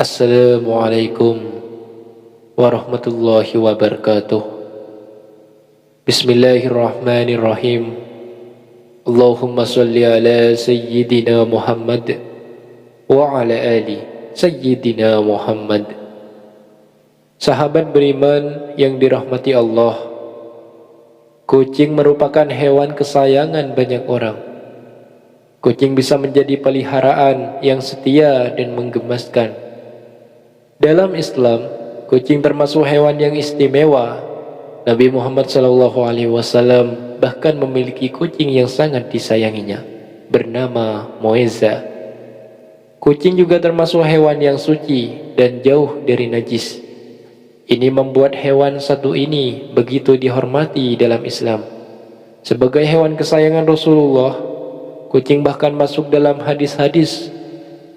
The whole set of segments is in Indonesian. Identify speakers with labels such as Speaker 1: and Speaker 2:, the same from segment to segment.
Speaker 1: Assalamualaikum warahmatullahi wabarakatuh. Bismillahirrahmanirrahim. Allahumma salli ala Sayyidina Muhammad wa ala ali Sayyidina Muhammad. Sahabat beriman yang dirahmati Allah, kucing merupakan hewan kesayangan banyak orang. Kucing bisa menjadi peliharaan yang setia dan menggemaskan. Dalam Islam, kucing termasuk hewan yang istimewa. Nabi Muhammad SAW bahkan memiliki kucing yang sangat disayanginya, bernama Moeza. Kucing juga termasuk hewan yang suci dan jauh dari najis. Ini membuat hewan satu ini begitu dihormati dalam Islam. Sebagai hewan kesayangan Rasulullah, kucing bahkan masuk dalam hadis-hadis.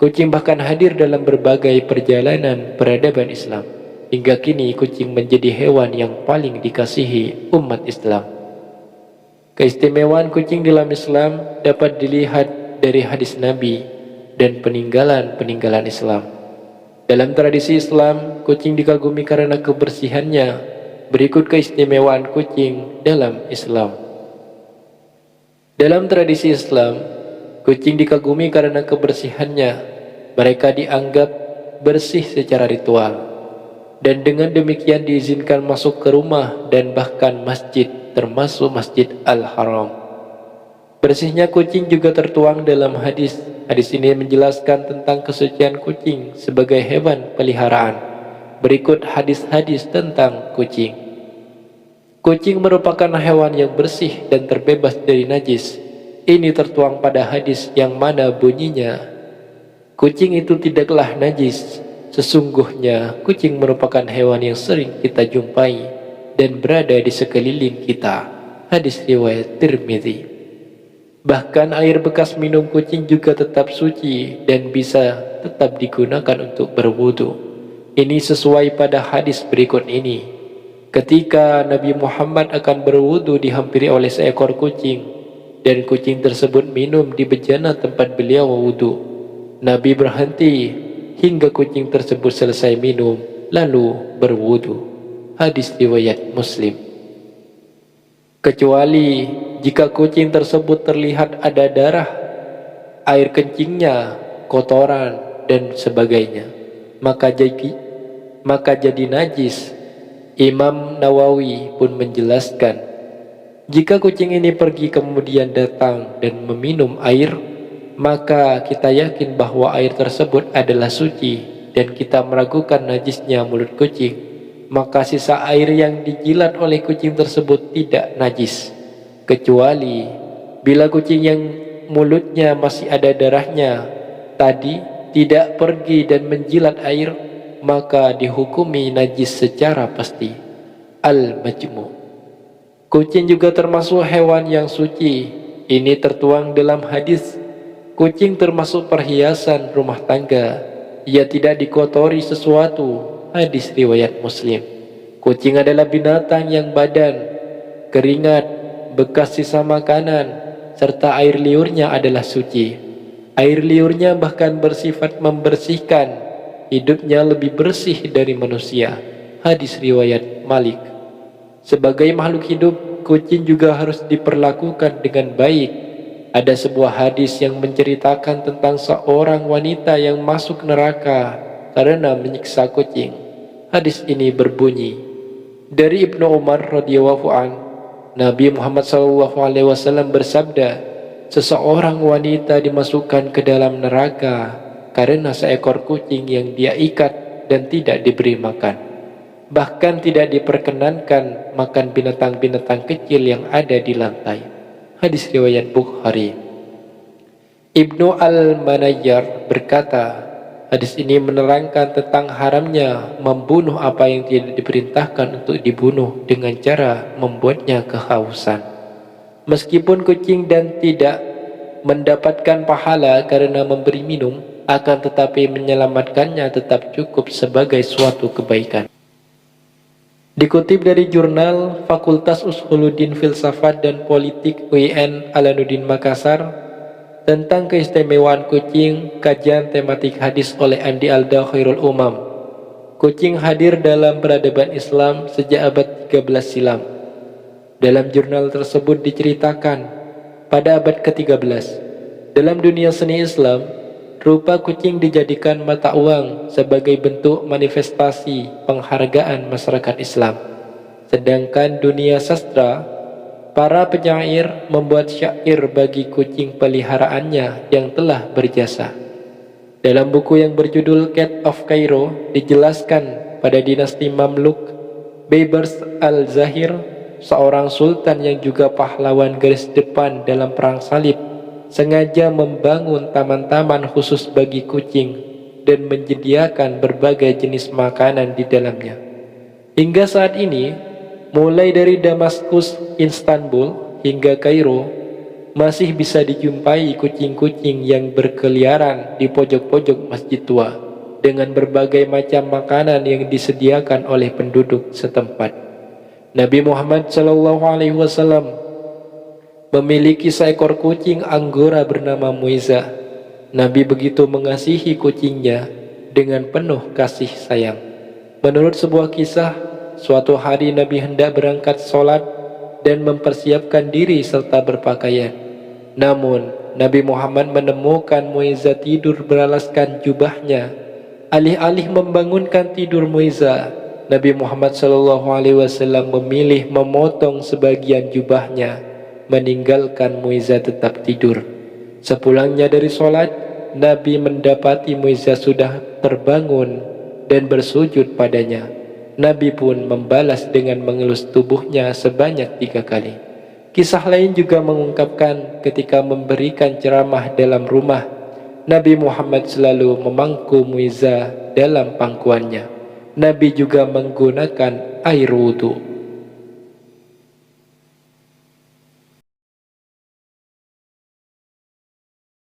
Speaker 1: Kucing bahkan hadir dalam berbagai perjalanan peradaban Islam. Hingga kini kucing menjadi hewan yang paling dikasihi umat Islam. Keistimewaan kucing dalam Islam dapat dilihat dari hadis Nabi dan peninggalan-peninggalan Islam. Dalam tradisi Islam, kucing dikagumi karena kebersihannya. Berikut keistimewaan kucing dalam Islam. Dalam tradisi Islam, kucing dikagumi karena kebersihannya. Mereka dianggap bersih secara ritual, dan dengan demikian diizinkan masuk ke rumah dan bahkan masjid, termasuk Masjid Al-Haram. Bersihnya kucing juga tertuang dalam hadis. Hadis ini menjelaskan tentang kesucian kucing sebagai hewan peliharaan. Berikut hadis-hadis tentang kucing. Kucing merupakan hewan yang bersih dan terbebas dari najis. Ini tertuang pada hadis yang mana bunyinya, kucing itu tidaklah najis. Sesungguhnya kucing merupakan hewan yang sering kita jumpai dan berada di sekeliling kita. Hadis riwayat Tirmidzi. Bahkan air bekas minum kucing juga tetap suci dan bisa tetap digunakan untuk berwudu. Ini sesuai pada hadis berikut ini. Ketika Nabi Muhammad akan berwudu dihampiri oleh seekor kucing, dan kucing tersebut minum di bejana tempat beliau wudu. Nabi berhenti hingga kucing tersebut selesai minum, lalu berwudu. Hadis riwayat Muslim. Kecuali jika kucing tersebut terlihat ada darah, air kencingnya, kotoran, dan sebagainya, maka jadi najis. Imam Nawawi pun menjelaskan, jika kucing ini pergi kemudian datang dan meminum air, maka kita yakin bahwa air tersebut adalah suci dan kita meragukan najisnya mulut kucing, maka sisa air yang dijilat oleh kucing tersebut tidak najis. Kecuali bila kucing yang mulutnya masih ada darahnya tadi tidak pergi dan menjilat air, maka dihukumi najis secara pasti. Al-Majmu'. Kucing juga termasuk hewan yang suci. Ini tertuang dalam hadis. Kucing termasuk perhiasan rumah tangga. Ia tidak dikotori sesuatu. Hadis riwayat Muslim. Kucing adalah binatang yang badan, keringat, bekas sisa makanan, serta air liurnya adalah suci. Air liurnya bahkan bersifat membersihkan. Hidupnya lebih bersih dari manusia. Hadis riwayat Malik. Sebagai makhluk hidup, kucing juga harus diperlakukan dengan baik. Ada sebuah hadis yang menceritakan tentang seorang wanita yang masuk neraka karena menyiksa kucing. Hadis ini berbunyi, dari Ibnu Umar radhiyallahu an, Nabi Muhammad SAW bersabda, seseorang wanita dimasukkan ke dalam neraka karena seekor kucing yang dia ikat dan tidak diberi makan. Bahkan tidak diperkenankan makan binatang-binatang kecil yang ada di lantai. Hadis riwayat Bukhari. Ibnu Al-Manayyar berkata, hadis ini menerangkan tentang haramnya membunuh apa yang tidak diperintahkan untuk dibunuh dengan cara membuatnya kehausan. Meskipun kucing dan tidak mendapatkan pahala karena memberi minum, akan tetapi menyelamatkannya tetap cukup sebagai suatu kebaikan. Dikutip dari jurnal Fakultas Usuluddin Filsafat dan Politik UIN Alanuddin Makassar, Tentang keistimewaan kucing, kajian tematik hadis oleh Andi Alda Khairul Umam. Kucing hadir dalam peradaban Islam sejak abad 13 silam. Dalam jurnal tersebut diceritakan, pada abad ke-13, dalam dunia seni Islam, rupa kucing dijadikan mata uang sebagai bentuk manifestasi penghargaan masyarakat Islam. Sedangkan dunia sastra, para penyair membuat syair bagi kucing peliharaannya yang telah berjasa. Dalam buku yang berjudul Cat of Cairo dijelaskan pada dinasti Mamluk, Baybars al-Zahir, seorang sultan yang juga pahlawan garis depan dalam perang salib, sengaja membangun taman-taman khusus bagi kucing dan menyediakan berbagai jenis makanan di dalamnya. Hingga saat ini, mulai dari Damaskus, Istanbul, hingga Kairo, masih bisa dijumpai kucing-kucing yang berkeliaran di pojok-pojok masjid tua dengan berbagai macam makanan yang disediakan oleh penduduk setempat. Nabi Muhammad SAW memiliki seekor kucing Anggora bernama Muiza. Nabi begitu mengasihi kucingnya dengan penuh kasih sayang. Menurut sebuah kisah, suatu hari Nabi hendak berangkat sholat dan mempersiapkan diri serta berpakaian. Namun, Nabi Muhammad menemukan Muiza tidur beralaskan jubahnya. Alih-alih membangunkan tidur Muiza, Nabi Muhammad SAW memilih memotong sebagian jubahnya, meninggalkan Muiza tetap tidur. Sepulangnya dari sholat, Nabi mendapati Muiza sudah terbangun dan bersujud padanya. Nabi pun membalas dengan mengelus tubuhnya sebanyak 3 kali. Kisah lain juga mengungkapkan ketika memberikan ceramah dalam rumah, Nabi Muhammad selalu memangku Muiza dalam pangkuannya. Nabi juga menggunakan air wudu.